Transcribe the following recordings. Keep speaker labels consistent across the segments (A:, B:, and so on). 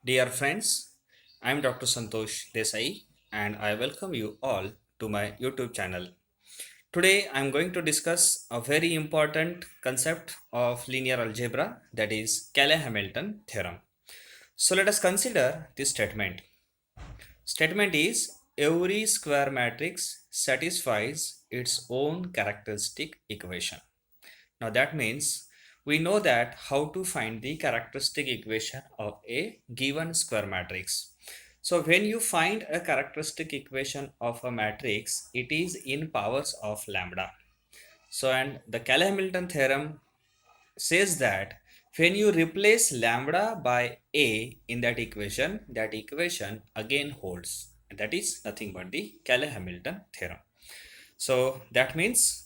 A: Dear friends, I am Dr. Santosh Desai and I welcome you all to my YouTube channel. Today I am going to discuss a very important concept of linear algebra, that is Cayley-Hamilton theorem. So let us consider this statement. Statement is every square matrix satisfies its own characteristic equation. Now that means we know that how to find the characteristic equation of a given square matrix. So when you find a characteristic equation of a matrix, it is in powers of lambda. So and the Cayley-Hamilton theorem says that when you replace lambda by a in that equation again holds. And that is nothing but the Cayley-Hamilton theorem. So that means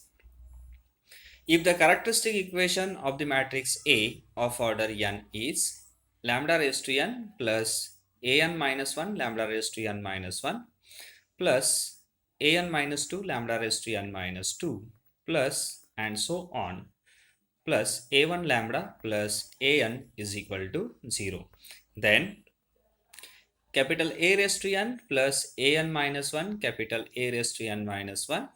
A: if the characteristic equation of the matrix A of order n is lambda raised to n plus an minus 1 lambda raised to n minus 1 plus an minus 2 lambda raised to n minus 2 plus and so on plus a1 lambda plus an is equal to 0, then capital A raised to n plus an minus 1 capital A raised to n minus 1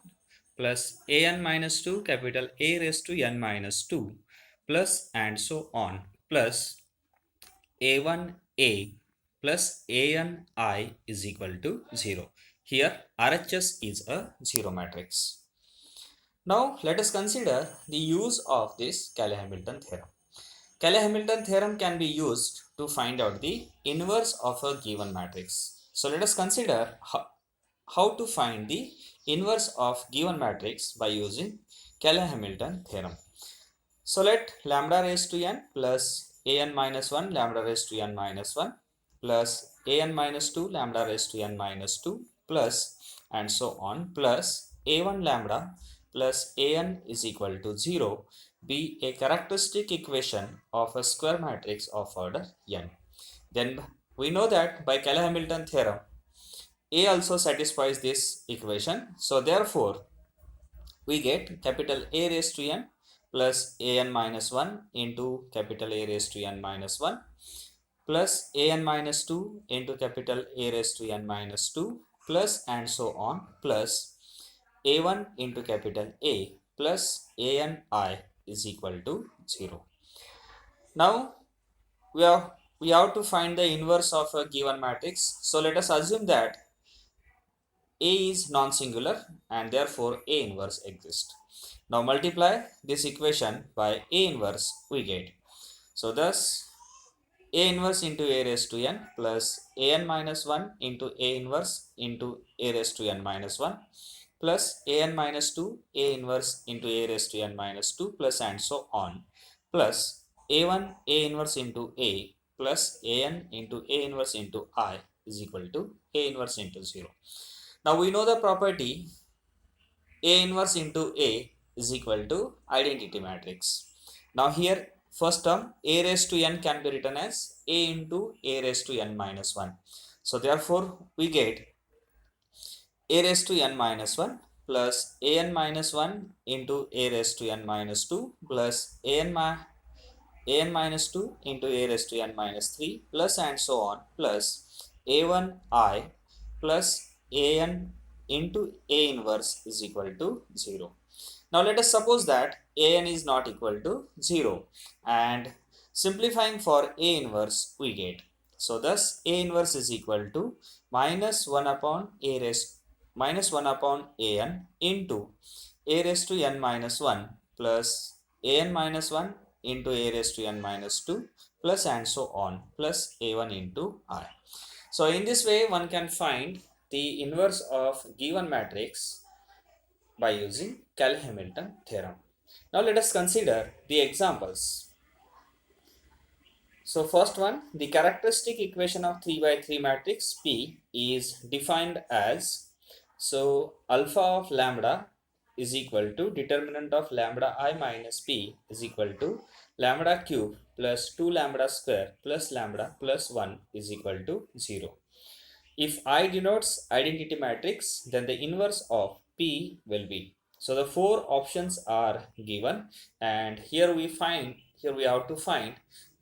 A: plus an minus 2 capital A raised to n minus 2 plus and so on plus a1a plus an I is equal to 0. Here RHS is a 0 matrix. Now let us consider the use of this Cayley-Hamilton theorem. Cayley-Hamilton theorem can be used to find out the inverse of a given matrix. So let us consider how to find the inverse of given matrix by using Cayley-Hamilton theorem. So let lambda raised to n plus an minus 1 lambda raised to n minus 1 plus an minus 2 lambda raised to n minus 2 plus and so on plus a1 lambda plus an is equal to 0 be a characteristic equation of a square matrix of order n. Then we know that by Cayley-Hamilton theorem a also satisfies this equation. So therefore we get capital A raised to n plus an minus 1 into capital A raised to n minus 1 plus an minus 2 into capital A raised to n minus 2 plus and so on plus a1 into capital A plus an I is equal to 0. Now we have to find the inverse of a given matrix. So let us assume that A is non-singular and therefore A inverse exists. Now multiply this equation by A inverse we get. So thus A inverse into A raised to n plus an minus 1 into A inverse into A raised to n minus 1 plus an minus 2 A inverse into A raised to n minus 2 plus and so on plus a1 A inverse into A plus an into A inverse into I is equal to A inverse into 0. Now we know the property A inverse into A is equal to identity matrix. Now here first term A raised to n can be written as A into A raised to n minus 1. So therefore we get A raised to n minus 1 plus an minus 1 into A raised to n minus 2 plus an minus 2 into A raised to n minus 3 plus and so on plus a1I plus an into A inverse is equal to 0. Now let us suppose that an is not equal to 0 and simplifying for A inverse we get. So thus A inverse is equal to minus 1 upon A raised minus 1 upon an into A raised to n minus 1 plus an minus 1 into A raised to n minus 2 plus and so on plus a1 into I. So in this way one can find the inverse of given matrix by using Cayley-Hamilton theorem. Now let us consider the examples. So first one, the characteristic equation of 3 by 3 matrix P is defined as, so alpha of lambda is equal to determinant of lambda I minus P is equal to lambda cube plus 2 lambda square plus lambda plus 1 is equal to 0. If I denotes identity matrix, then the inverse of P will be. So the four options are given and here we have to find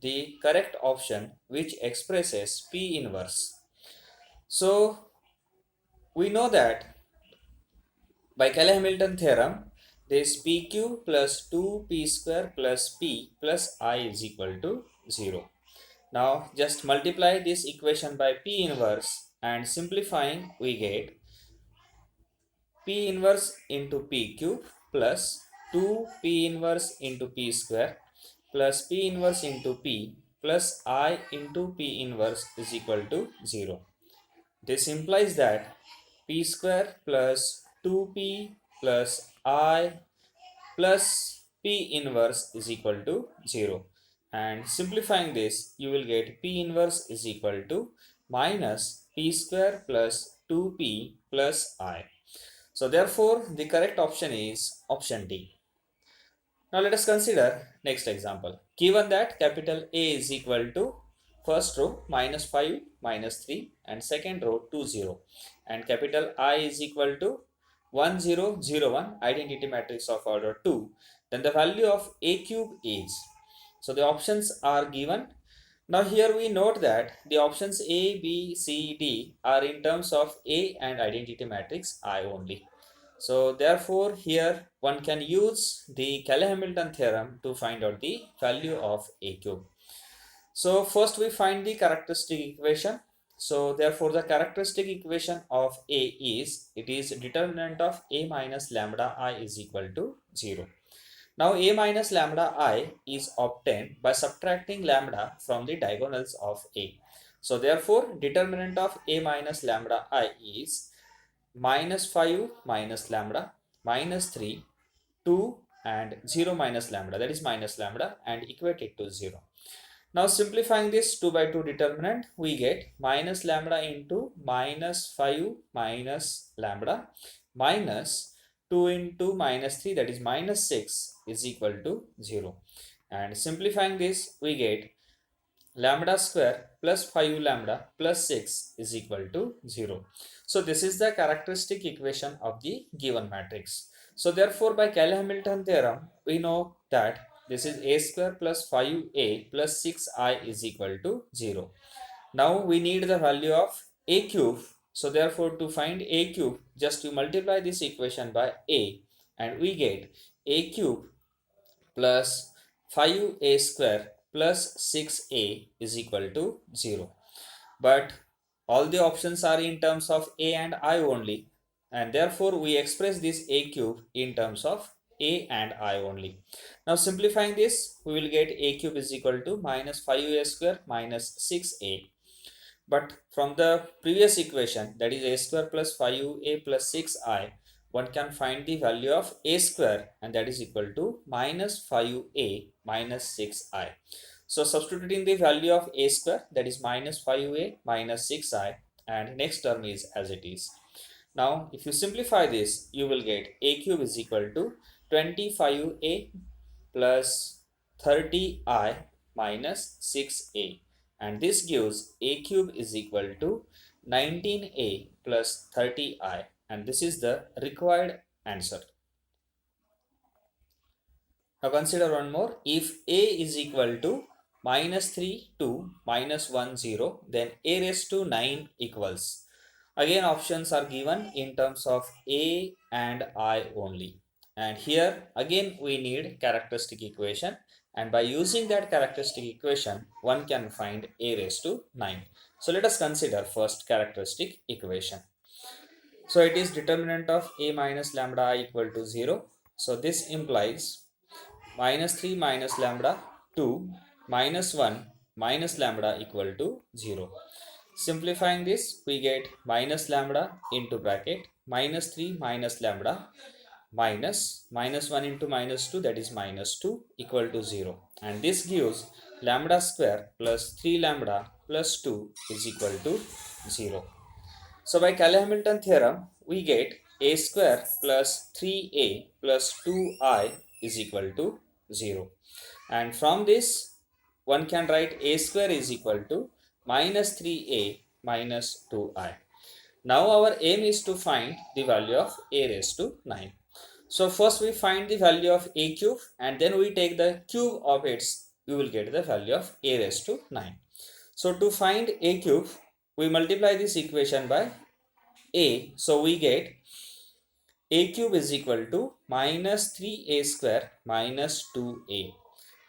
A: the correct option which expresses P inverse. So we know that by Cayley-Hamilton theorem, this PQ plus 2P square plus P plus I is equal to 0. Now just multiply this equation by P inverse and simplifying we get P inverse into P cube plus 2P inverse into P square plus P inverse into P plus I into P inverse is equal to 0. This implies that P square plus 2P plus I plus P inverse is equal to 0. And simplifying this, you will get P inverse is equal to minus P square plus 2P plus I. So therefore, the correct option is option D. Now let us consider next example. Given that capital A is equal to first row minus 5 minus 3 and second row 2 0 and capital I is equal to 1 0 0 1 identity matrix of order 2, then the value of A cube is. So the options are given. Now here we note that the options A, B, C, D are in terms of A and identity matrix I only. So therefore here one can use the Cayley-Hamilton theorem to find out the value of A cube. So first we find the characteristic equation. So therefore the characteristic equation of A is, it is determinant of A minus lambda I is equal to 0. Now A minus lambda I is obtained by subtracting lambda from the diagonals of A. So therefore determinant of A minus lambda I is minus 5 minus lambda minus 3 2 and 0 minus lambda, that is minus lambda, and equate it to 0. Now simplifying this 2 by 2 determinant, we get minus lambda into minus 5 minus lambda minus 2 into minus 3, that is minus 6 is equal to 0. And simplifying this, we get lambda square plus 5 lambda plus 6 is equal to 0. So this is the characteristic equation of the given matrix. So therefore by Cayley-Hamilton theorem, we know that this is A square plus 5A plus 6I is equal to 0. Now we need the value of A cube. So therefore to find A cube, just you multiply this equation by A and we get A cube plus 5A square plus 6A is equal to 0. But all the options are in terms of A and I only, and therefore we express this A cube in terms of A and I only. Now simplifying this, we will get A cube is equal to minus 5A square minus 6A. But from the previous equation, that is A square plus 5A plus 6I, one can find the value of A square, and that is equal to minus 5A minus 6I. So substituting the value of A square, that is minus 5A minus 6I, and next term is as it is. Now if you simplify this, you will get A cube is equal to 25A plus 30I minus 6A, and this gives A cube is equal to 19A plus 30I, and this is the required answer. Now consider one more. If A is equal to minus 3 2 minus 1 0, then A raised to 9 equals. Again options are given in terms of A and I only. And here again we need characteristic equation, and by using that characteristic equation one can find A raised to 9. So let us consider first characteristic equation. So it is determinant of A minus lambda I equal to 0. So this implies minus 3 minus lambda 2 minus 1 minus lambda equal to 0. Simplifying this, we get minus lambda into bracket minus 3 minus lambda minus 1 into minus 2, that is minus 2 equal to 0, and this gives lambda square plus 3 lambda plus 2 is equal to 0. So by Cayley-Hamilton theorem, we get A square plus 3A plus 2I is equal to 0. And from this, one can write A square is equal to minus 3A minus 2I. Now our aim is to find the value of A raised to 9. So first we find the value of A cube, and then we take the cube of its we will get the value of a raised to 9. So to find a cube, we multiply this equation by a. So we get a cube is equal to minus 3a square minus 2a.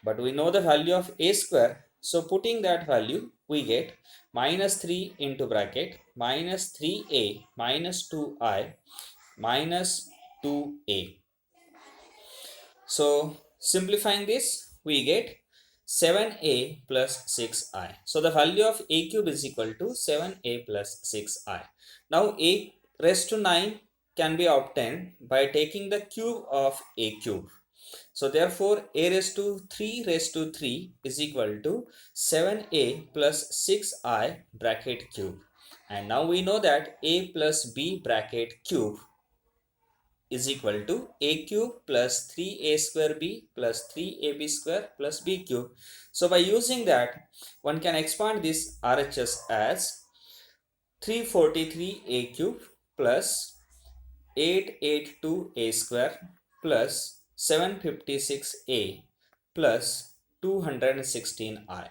A: But we know the value of a square. So putting that value, we get minus 3 into bracket minus 3a minus 2i minus 2a. So simplifying this, we get 7a plus 6i. So the value of a cube is equal to 7a plus 6i. Now a raised to 9 can be obtained by taking the cube of a cube. So therefore a raised to 3 raised to 3 is equal to 7a plus 6i bracket cube. And now we know that a plus b bracket cube is equal to a cube plus 3a square b plus 3ab square plus b cube. So by using that, one can expand this RHS as 343a cube plus 882a square plus 756a plus 216i.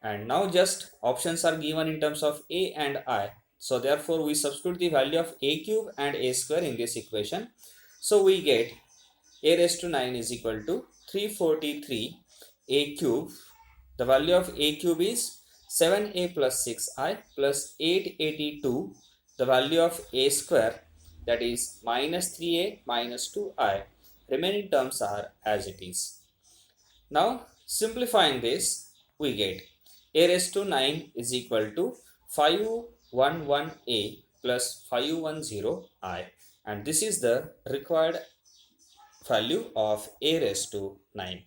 A: And now just options are given in terms of a and I. So therefore we substitute the value of a cube and a square in this equation. So we get a raised to 9 is equal to 343 a cube. The value of a cube is 7a plus 6i plus 882. The value of a square, that is minus 3a minus 2i. Remaining terms are as it is. Now simplifying this, we get a raised to 9 is equal to 511a plus 510i, and this is the required value of a raised to 9.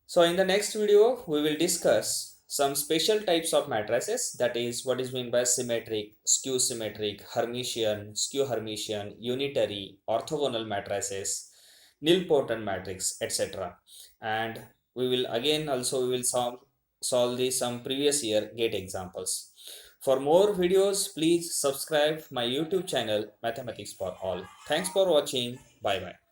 A: So in the next video, we will discuss some special types of matrices, that is what is meant by symmetric, skew symmetric, Hermitian, skew Hermitian, unitary, orthogonal matrices, nilpotent matrix, etc. And we will again also solve some previous year GATE examples. For more videos, please subscribe my YouTube channel Mathematics for All. Thanks for watching. Bye bye.